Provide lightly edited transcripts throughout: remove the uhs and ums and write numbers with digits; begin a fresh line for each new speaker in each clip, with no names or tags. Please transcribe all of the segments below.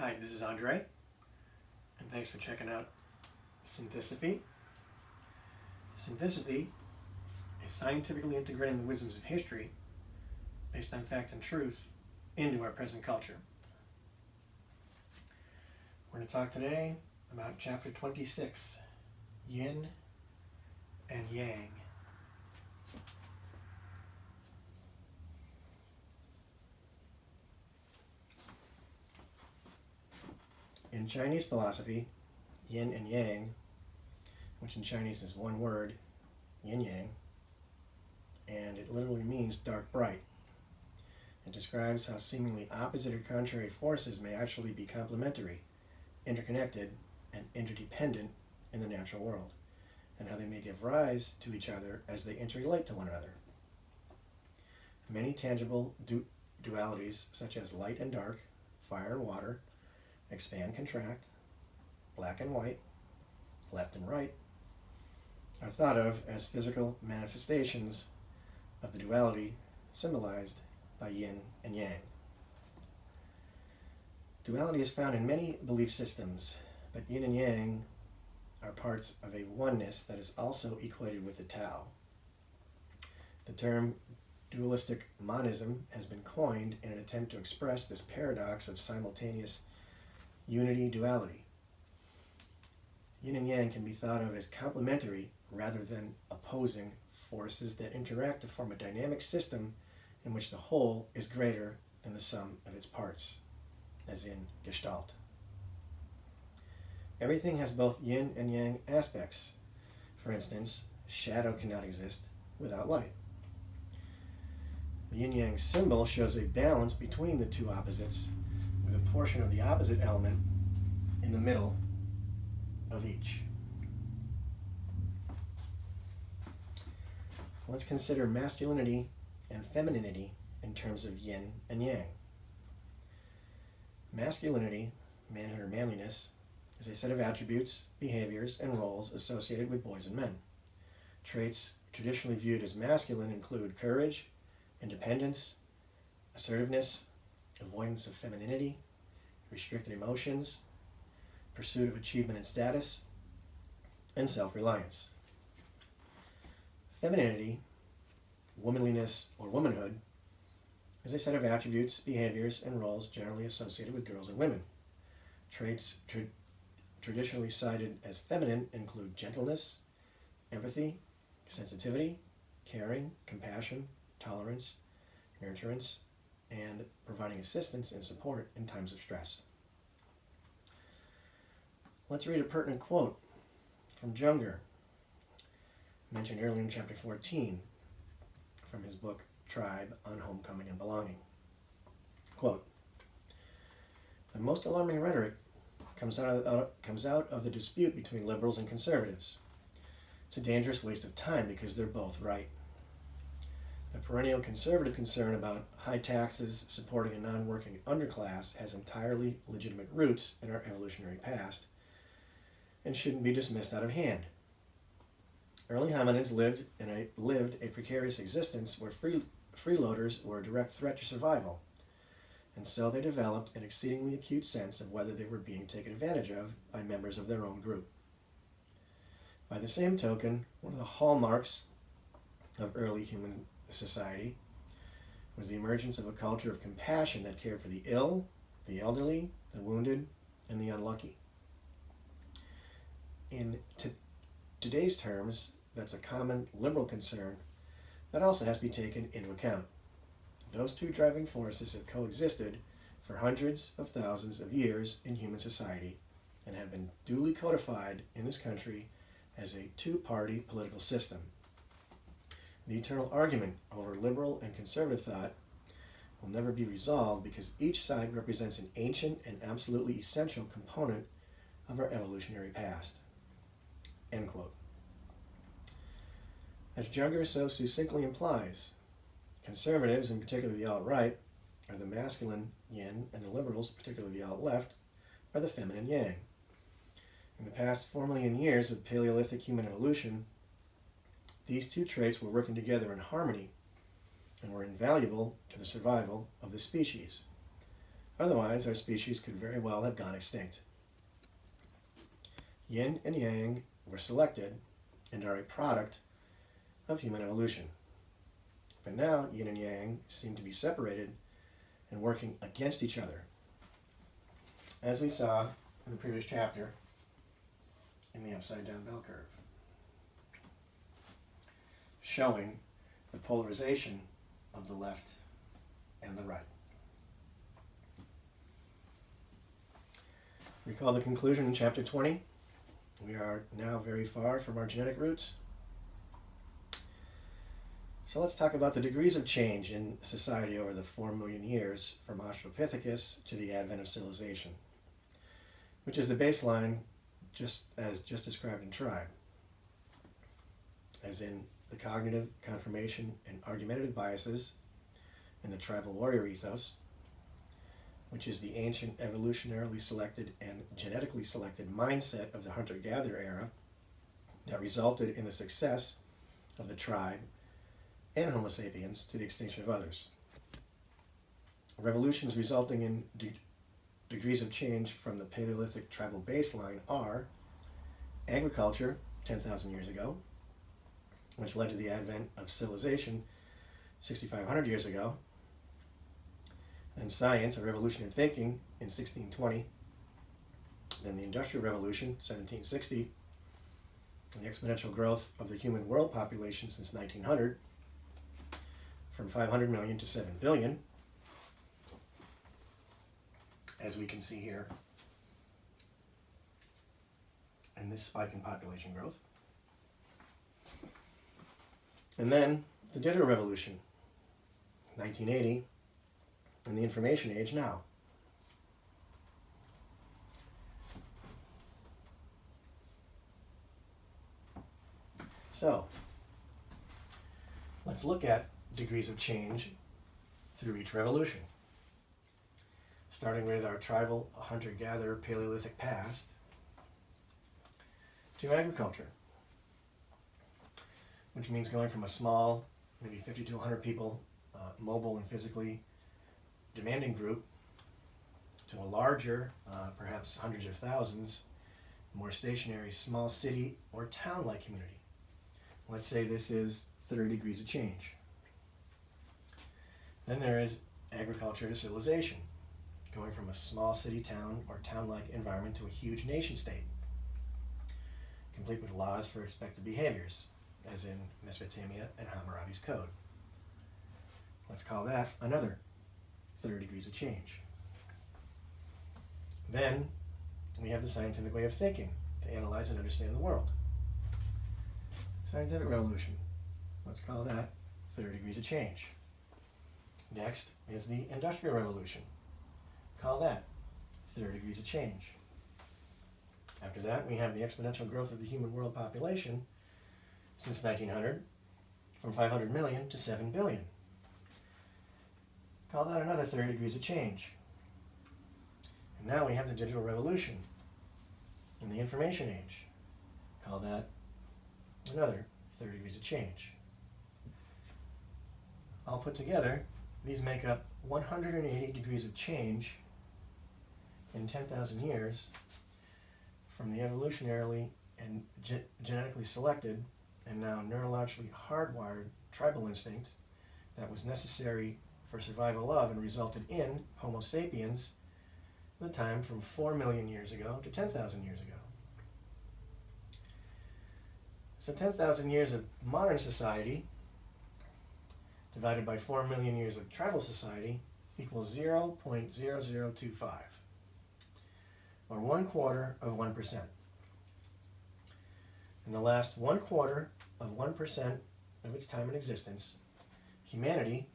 Hi, this is Andre, and thanks for checking out Synthisophy. Synthisophy is scientifically integrating the wisdoms of history based on fact and truth into our present culture. We're going to talk today about chapter 26, Yin and Yang. In Chinese philosophy, Yin and Yang, which in Chinese is one word, Yin Yang, and it literally means dark bright. It describes how seemingly opposite or contrary forces may actually be complementary, interconnected, and interdependent in the natural world, and how they may give rise to each other as they interrelate to one another. Many tangible dualities, such as light and dark, fire and water, expand, contract, black and white, left and right, are thought of as physical manifestations of the duality symbolized by yin and yang. Duality is found in many belief systems, but yin and yang are parts of a oneness that is also equated with the Tao. The term dualistic monism has been coined in an attempt to express this paradox of simultaneous unity-duality. Yin and yang can be thought of as complementary rather than opposing forces that interact to form a dynamic system in which the whole is greater than the sum of its parts, as in Gestalt. Everything has both yin and yang aspects. For instance, shadow cannot exist without light. The yin-yang symbol shows a balance between the two opposites, with a portion of the opposite element in the middle of each. Let's consider masculinity and femininity in terms of yin and yang. Masculinity, manhood or manliness, is a set of attributes, behaviors, and roles associated with boys and men. Traits traditionally viewed as masculine include courage, independence, assertiveness, avoidance of femininity, restricted emotions, pursuit of achievement and status, and self-reliance. Femininity, womanliness, or womanhood, is a set of attributes, behaviors, and roles generally associated with girls and women. Traits traditionally cited as feminine include gentleness, empathy, sensitivity, caring, compassion, tolerance, nurturance, and providing assistance and support in times of stress. Let's read a pertinent quote from Junger, mentioned earlier in chapter 14, from his book, Tribe on Homecoming and Belonging. Quote, "The most alarming rhetoric comes out of the dispute between liberals and conservatives. It's a dangerous waste of time because they're both right. The perennial conservative concern about high taxes supporting a non-working underclass has entirely legitimate roots in our evolutionary past and shouldn't be dismissed out of hand. Early hominids lived a precarious existence where freeloaders were a direct threat to survival, and so they developed an exceedingly acute sense of whether they were being taken advantage of by members of their own group. By the same token, one of the hallmarks of early human society was the emergence of a culture of compassion that cared for the ill, the elderly, the wounded, and the unlucky. In today's terms, that's a common liberal concern that also has to be taken into account. Those two driving forces have coexisted for hundreds of thousands of years in human society and have been duly codified in this country as a two-party political system. The eternal argument over liberal and conservative thought will never be resolved because each side represents an ancient and absolutely essential component of our evolutionary past." End quote. As Junger so succinctly implies, conservatives, and particularly the alt-right, are the masculine yin, and the liberals, particularly the alt-left, are the feminine yang. In the past 4 million years of Paleolithic human evolution, these two traits were working together in harmony and were invaluable to the survival of the species. Otherwise, our species could very well have gone extinct. Yin and Yang were selected and are a product of human evolution. But now, Yin and Yang seem to be separated and working against each other, as we saw in the previous chapter in the upside-down bell curve, showing the polarization of the left and the right. Recall the conclusion in chapter 20. We are now very far from our genetic roots. So let's talk about the degrees of change in society over the 4 million years from Australopithecus to the advent of civilization, which is the baseline just described in Tribe, as in the cognitive, confirmation, and argumentative biases in the tribal warrior ethos, which is the ancient evolutionarily selected and genetically selected mindset of the hunter-gatherer era that resulted in the success of the tribe and Homo sapiens to the extinction of others. Revolutions resulting in degrees of change from the Paleolithic tribal baseline are agriculture 10,000 years ago, which led to the advent of civilization 6,500 years ago, then science, a revolution in thinking in 1620, then the Industrial Revolution, 1760, and the exponential growth of the human world population since 1900, from 500 million to 7 billion, as we can see here, and this spike in population growth. And then the Digital Revolution, 1980, and the Information Age now. So, let's look at degrees of change through each revolution. Starting with our tribal hunter-gatherer Paleolithic past to agriculture, which means going from a small, maybe 50 to 100 people, mobile and physically demanding group, to a larger, perhaps hundreds of thousands, more stationary, small city or town-like community. Let's say this is 30 degrees of change. Then there is agriculture to civilization, going from a small city, town, or town-like environment to a huge nation-state, complete with laws for expected behaviors, as in Mesopotamia and Hammurabi's Code. Let's call that another 30 degrees of change. Then we have the scientific way of thinking to analyze and understand the world. Scientific revolution. Let's call that 30 degrees of change. Next is the Industrial Revolution. Call that 30 degrees of change. After that, we have the exponential growth of the human world population since 1900, from 500 million to 7 billion. Call that another 30 degrees of change. And now we have the Digital Revolution and the Information Age. Call that another 30 degrees of change. All put together, these make up 180 degrees of change in 10,000 years from the evolutionarily and genetically selected and now neurologically hardwired tribal instinct that was necessary for survival of and resulted in Homo sapiens in the time from 4 million years ago to 10,000 years ago. So 10,000 years of modern society divided by 4 million years of tribal society equals 0.0025, or 1/4 of 1%. In the last 1/4 of 1% of its time in existence, humanity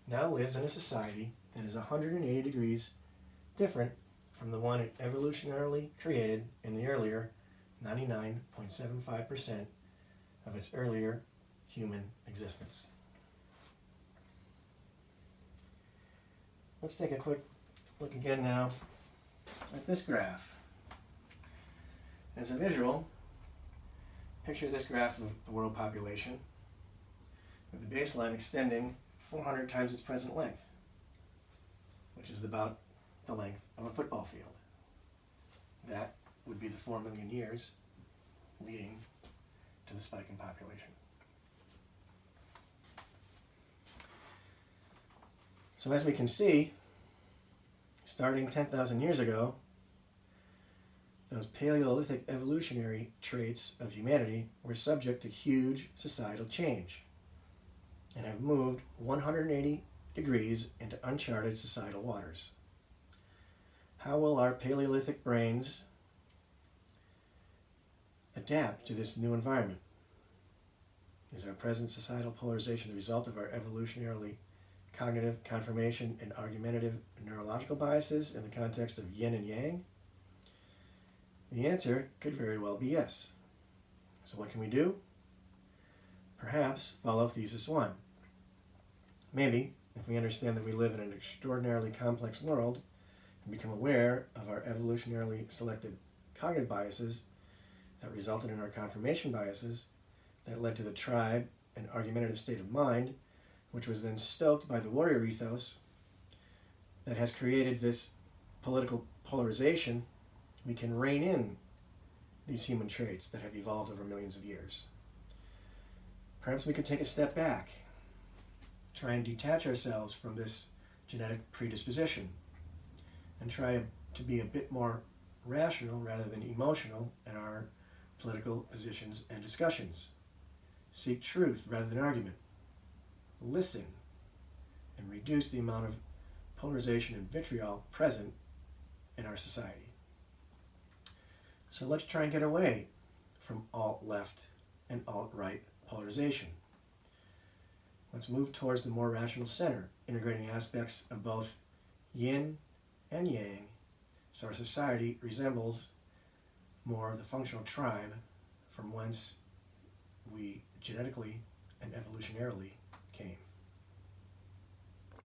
now lives in a society that is 180 degrees different from the one it evolutionarily created in the earlier 99.75% of its earlier human existence. Let's take a quick look again now at this graph. As a visual, picture this graph of the world population with the baseline extending 400 times its present length, which is about the length of a football field. That would be the 4 million years leading to the spike in population. So as we can see, starting 10,000 years ago, those Paleolithic evolutionary traits of humanity were subject to huge societal change and have moved 180 degrees into uncharted societal waters. How will our Paleolithic brains adapt to this new environment? Is our present societal polarization the result of our evolutionarily cognitive, confirmation, and argumentative neurological biases in the context of Yin and Yang? The answer could very well be yes. So what can we do? Perhaps follow thesis 1. Maybe, if we understand that we live in an extraordinarily complex world and become aware of our evolutionarily selected cognitive biases that resulted in our confirmation biases that led to the tribe and argumentative state of mind, which was then stoked by the warrior ethos that has created this political polarization, we can rein in these human traits that have evolved over millions of years. Perhaps we could take a step back, try and detach ourselves from this genetic predisposition, and try to be a bit more rational rather than emotional in our political positions and discussions. Seek truth rather than argument. Listen, and reduce the amount of polarization and vitriol present in our society. So let's try and get away from alt-left and alt-right polarization. Let's move towards the more rational center, integrating aspects of both yin and yang, so our society resembles more of the functional tribe from whence we genetically and evolutionarily